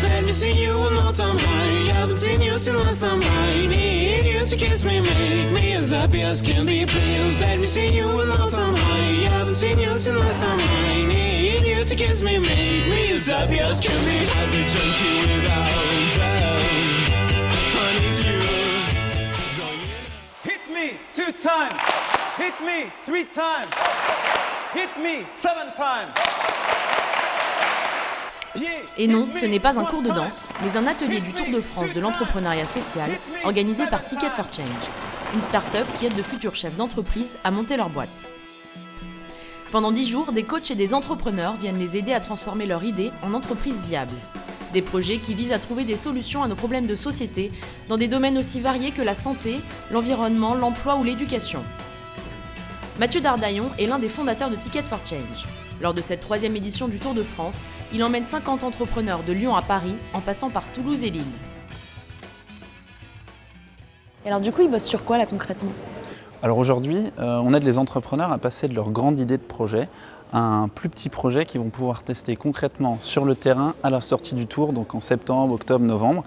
Let me see you one more time high. I haven't seen you since last time I need you to kiss me, make me as happy as can be. Please let me see you one more time high. I haven't seen you since last time I need you to kiss me, make me as happy as can be. I'd be junkie without drugs. I need you. Hit me 2 times. Hit me 3 times. Hit me 7 times. Et non, ce n'est pas un cours de danse, mais un atelier du Tour de France de l'entrepreneuriat social organisé par Ticket for Change, une start-up qui aide de futurs chefs d'entreprise à monter leur boîte. Pendant 10 jours, des coachs et des entrepreneurs viennent les aider à transformer leur idée en entreprise viable. Des projets qui visent à trouver des solutions à nos problèmes de société dans des domaines aussi variés que la santé, l'environnement, l'emploi ou l'éducation. Mathieu Dardaillon est l'un des fondateurs de Ticket for Change. Lors de cette 3e édition du Tour de France, il emmène 50 entrepreneurs de Lyon à Paris, en passant par Toulouse et Lille. Et alors du coup, ils bossent sur quoi là concrètement ? Alors aujourd'hui, on aide les entrepreneurs à passer de leur grande idée de projet à un plus petit projet qu'ils vont pouvoir tester concrètement sur le terrain à la sortie du Tour, donc en septembre, octobre, novembre.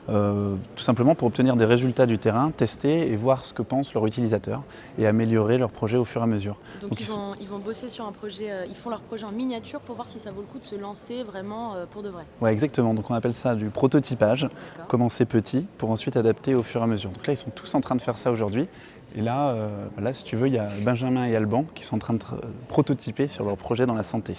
Tout simplement pour obtenir des résultats du terrain, tester et voir ce que pensent leurs utilisateurs et améliorer leur projet au fur et à mesure. Donc ils vont bosser sur un projet, ils font leur projet en miniature pour voir si ça vaut le coup de se lancer vraiment pour de vrai. Oui, exactement. Donc on appelle ça du prototypage, commencer petit pour ensuite adapter au fur et à mesure. Donc là, ils sont tous en train de faire ça aujourd'hui. Et là, si tu veux, il y a Benjamin et Alban qui sont en train de prototyper sur leur projet dans la santé.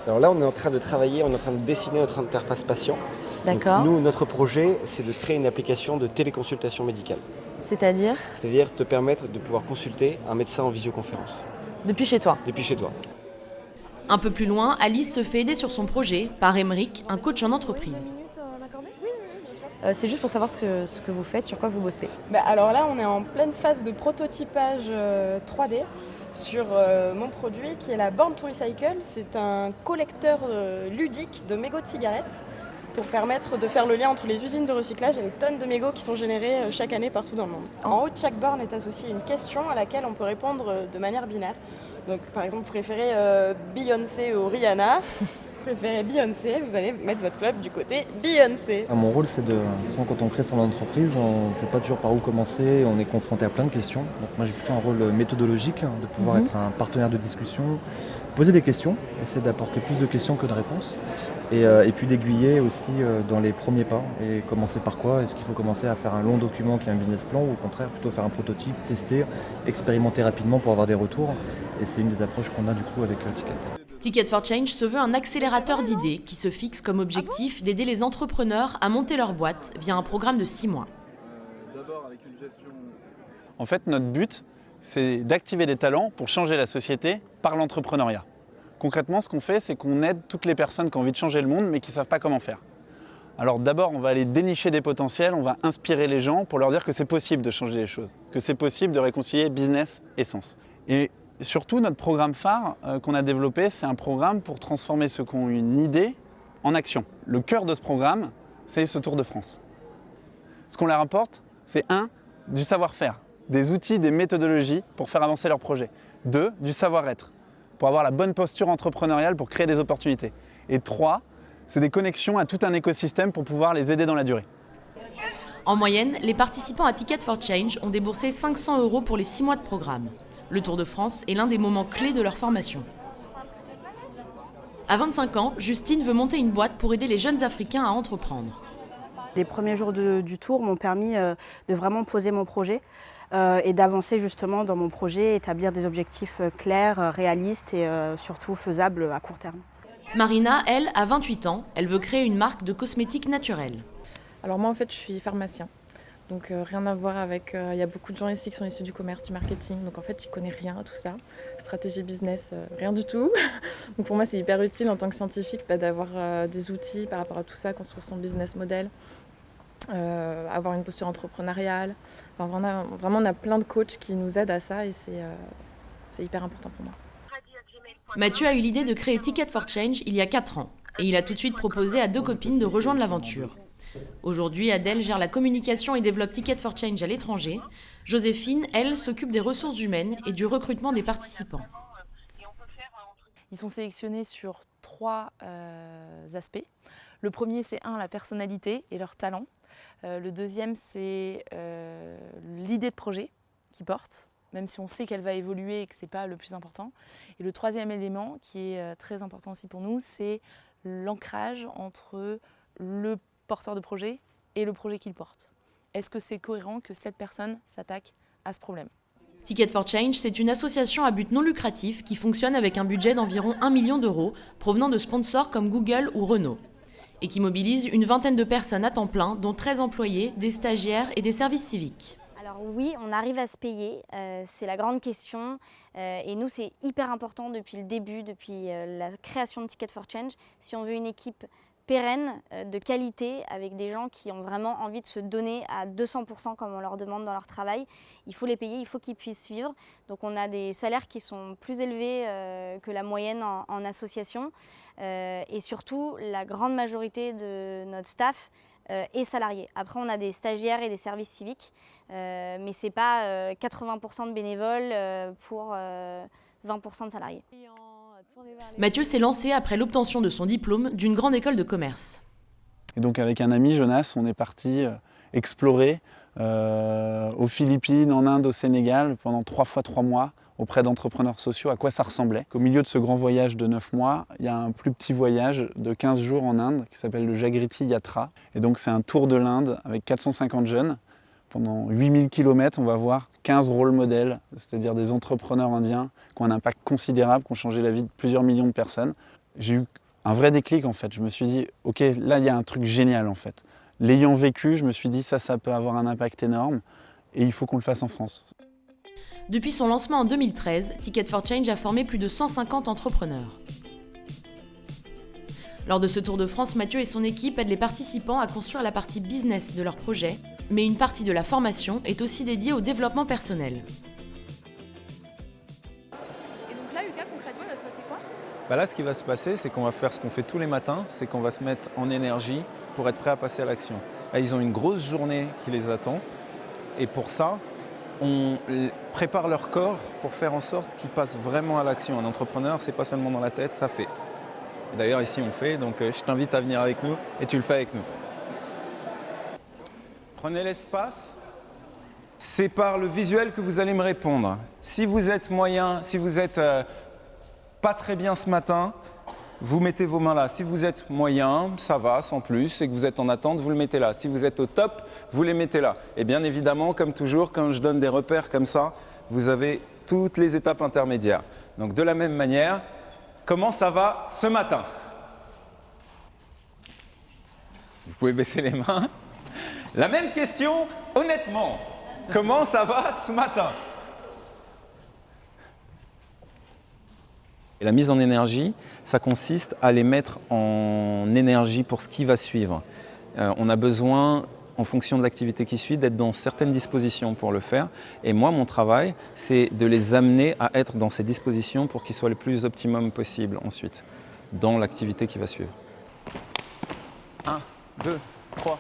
Alors là, on est en train de travailler, on est en train de dessiner notre interface patient. D'accord. Donc, nous, notre projet, c'est de créer une application de téléconsultation médicale. C'est-à-dire ? C'est-à-dire te permettre de pouvoir consulter un médecin en visioconférence. Depuis chez toi ? Depuis chez toi. Un peu plus loin, Alice se fait aider sur son projet par Émeric, un coach en entreprise. C'est juste pour savoir ce que vous faites, sur quoi vous bossez. Alors là, on est en pleine phase de prototypage 3D sur mon produit qui est la Born to Recycle. C'est un collecteur ludique de mégots de cigarettes pour permettre de faire le lien entre les usines de recyclage et les tonnes de mégots qui sont générés chaque année partout dans le monde. En haut de chaque borne est associée une question à laquelle on peut répondre de manière binaire. Donc par exemple, vous préférez Beyoncé ou Rihanna. Vous préférez Beyoncé, vous allez mettre votre club du côté Beyoncé. Mon rôle, c'est souvent quand on crée son entreprise, on ne sait pas toujours par où commencer, on est confronté à plein de questions. Donc moi j'ai plutôt un rôle méthodologique, de pouvoir être un partenaire de discussion, poser des questions, essayer d'apporter plus de questions que de réponses, et puis d'aiguiller aussi dans les premiers pas. Et commencer par quoi ? Est-ce qu'il faut commencer à faire un long document qui est un business plan, ou au contraire plutôt faire un prototype, tester, expérimenter rapidement pour avoir des retours. Et c'est une des approches qu'on a du coup avec Ticket. Ticket for Change se veut un accélérateur d'idées qui se fixe comme objectif d'aider les entrepreneurs à monter leur boîte via un programme de 6 mois. En fait, notre but, c'est d'activer des talents pour changer la société par l'entrepreneuriat. Concrètement, ce qu'on fait, c'est qu'on aide toutes les personnes qui ont envie de changer le monde mais qui ne savent pas comment faire. Alors d'abord, on va aller dénicher des potentiels, on va inspirer les gens pour leur dire que c'est possible de changer les choses, que c'est possible de réconcilier business et sens. Et surtout, notre programme phare qu'on a développé, c'est un programme pour transformer ceux qui ont une idée en action. Le cœur de ce programme, c'est ce Tour de France. Ce qu'on leur apporte, c'est 1, du savoir-faire, des outils, des méthodologies pour faire avancer leur projet. 2, du savoir-être, pour avoir la bonne posture entrepreneuriale pour créer des opportunités. Et 3, c'est des connexions à tout un écosystème pour pouvoir les aider dans la durée. En moyenne, les participants à Ticket for Change ont déboursé 500 € pour les 6 mois de programme. Le Tour de France est l'un des moments clés de leur formation. À 25 ans, Justine veut monter une boîte pour aider les jeunes Africains à entreprendre. Les premiers jours du Tour m'ont permis de vraiment poser mon projet et d'avancer justement dans mon projet, établir des objectifs clairs, réalistes et surtout faisables à court terme. Marina, elle, a 28 ans. Elle veut créer une marque de cosmétiques naturels. Alors moi en fait je suis pharmacien. Donc rien à voir avec, il y a beaucoup de gens ici qui sont issus du commerce, du marketing, donc en fait je connais rien à tout ça, stratégie business, rien du tout. Donc pour moi c'est hyper utile en tant que scientifique d'avoir des outils par rapport à tout ça, construire son business model, avoir une posture entrepreneuriale. Enfin, vraiment on a plein de coachs qui nous aident à ça et c'est hyper important pour moi. Mathieu a eu l'idée de créer Ticket for Change il y a 4 ans et il a tout de suite proposé à 2 copines de rejoindre l'aventure. Aujourd'hui, Adèle gère la communication et développe Ticket for Change à l'étranger. Joséphine, elle, s'occupe des ressources humaines et du recrutement des participants. Ils sont sélectionnés sur 3 aspects. Le premier, c'est la personnalité et leur talent. Le deuxième, c'est l'idée de projet qu'ils portent, même si on sait qu'elle va évoluer et que ce n'est pas le plus important. Et le troisième élément, qui est très important aussi pour nous, c'est l'ancrage entre le porteur de projet et le projet qu'il porte. Est-ce que c'est cohérent que cette personne s'attaque à ce problème ? Ticket for Change, c'est une association à but non lucratif qui fonctionne avec un budget d'environ 1 million d'euros provenant de sponsors comme Google ou Renault et qui mobilise une vingtaine de personnes à temps plein, dont 13 employés, des stagiaires et des services civiques. Alors oui, on arrive à se payer, c'est la grande question et nous c'est hyper important depuis le début, depuis la création de Ticket for Change. Si on veut une équipe pérenne, de qualité, avec des gens qui ont vraiment envie de se donner à 200% comme on leur demande dans leur travail, il faut les payer, il faut qu'ils puissent suivre. Donc on a des salaires qui sont plus élevés que la moyenne en association et surtout la grande majorité de notre staff est salarié. Après on a des stagiaires et des services civiques, mais ce n'est pas 80% de bénévoles pour 20% de salariés. Mathieu s'est lancé après l'obtention de son diplôme d'une grande école de commerce. Et donc avec un ami, Jonas, on est parti explorer aux Philippines, en Inde, au Sénégal, pendant 3 fois 3 mois, auprès d'entrepreneurs sociaux, à quoi ça ressemblait. Au milieu de ce grand voyage de 9 mois, il y a un plus petit voyage de 15 jours en Inde qui s'appelle le Jagriti Yatra. Et donc c'est un tour de l'Inde avec 450 jeunes. Pendant 8000 km, on va voir 15 rôles modèles, c'est-à-dire des entrepreneurs indiens qui ont un impact considérable, qui ont changé la vie de plusieurs millions de personnes. J'ai eu un vrai déclic en fait. Je me suis dit, ok, là il y a un truc génial en fait. L'ayant vécu, je me suis dit, ça peut avoir un impact énorme et il faut qu'on le fasse en France. Depuis son lancement en 2013, Ticket for Change a formé plus de 150 entrepreneurs. Lors de ce Tour de France, Mathieu et son équipe aident les participants à construire la partie business de leur projet, mais une partie de la formation est aussi dédiée au développement personnel. Et donc là, Lucas, concrètement, il va se passer quoi ? Là, ce qui va se passer, c'est qu'on va faire ce qu'on fait tous les matins, c'est qu'on va se mettre en énergie pour être prêt à passer à l'action. Là, ils ont une grosse journée qui les attend et pour ça, on prépare leur corps pour faire en sorte qu'ils passent vraiment à l'action. Un entrepreneur, c'est pas seulement dans la tête, ça fait. D'ailleurs, ici, on fait, donc je t'invite à venir avec nous et tu le fais avec nous. Prenez l'espace. C'est par le visuel que vous allez me répondre. Si vous êtes moyen, si vous êtes pas très bien ce matin, vous mettez vos mains là. Si vous êtes moyen, ça va, sans plus, et que vous êtes en attente, vous le mettez là. Si vous êtes au top, vous les mettez là. Et bien évidemment, comme toujours, quand je donne des repères comme ça, vous avez toutes les étapes intermédiaires. Donc de la même manière, comment ça va ce matin ? Vous pouvez baisser les mains. La même question, honnêtement, comment ça va ce matin ? Et la mise en énergie, ça consiste à les mettre en énergie pour ce qui va suivre. On a besoin, en fonction de l'activité qui suit, d'être dans certaines dispositions pour le faire. Et moi, mon travail, c'est de les amener à être dans ces dispositions pour qu'ils soient le plus optimum possible ensuite, dans l'activité qui va suivre. 1, 2, 3.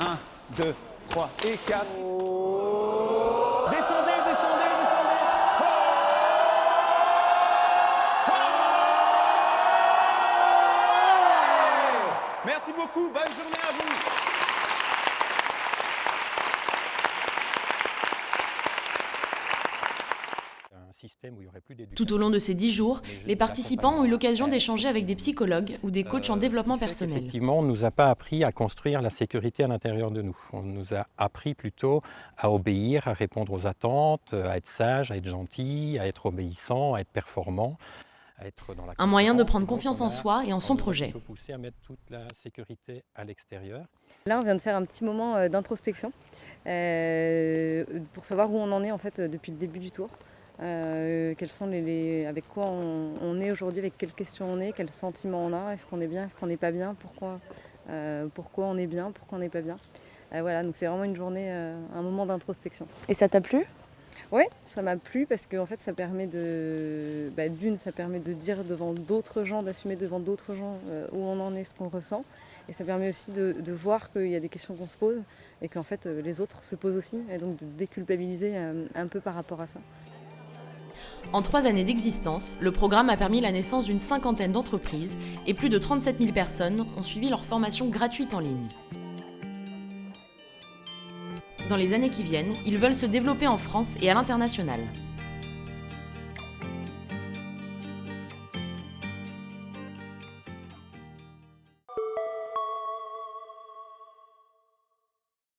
1, 2, 3 et 4. Descendez, descendez, descendez. Merci beaucoup, bonne journée à vous. Tout au long de ces 10 jours, les participants ont eu l'occasion d'échanger avec des psychologues ou des coachs en développement personnel. Effectivement, on ne nous a pas appris à construire la sécurité à l'intérieur de nous. On nous a appris plutôt à obéir, à répondre aux attentes, à être sage, à être gentil, à être obéissant, à être performant. Un moyen de prendre confiance en soi et en son projet. On peut pousser à mettre toute la sécurité à l'extérieur. Là, on vient de faire un petit moment d'introspection pour savoir où on en est en fait depuis le début du tour. Quels sont avec quoi on est aujourd'hui, avec quelles questions on est, quels sentiments on a, est-ce qu'on est bien, est-ce qu'on n'est pas bien, pourquoi on est bien, pourquoi on n'est pas bien. Voilà, donc c'est vraiment une journée, un moment d'introspection. Et ça t'a plu ? Oui, ça m'a plu parce que en fait, ça permet ça permet de dire devant d'autres gens, d'assumer devant d'autres gens où on en est, ce qu'on ressent. Et ça permet aussi de voir qu'il y a des questions qu'on se pose et qu'en fait les autres se posent aussi, et donc de déculpabiliser un peu par rapport à ça. En 3 années d'existence, le programme a permis la naissance d'une 50aine d'entreprises et plus de 37 000 personnes ont suivi leur formation gratuite en ligne. Dans les années qui viennent, ils veulent se développer en France et à l'international.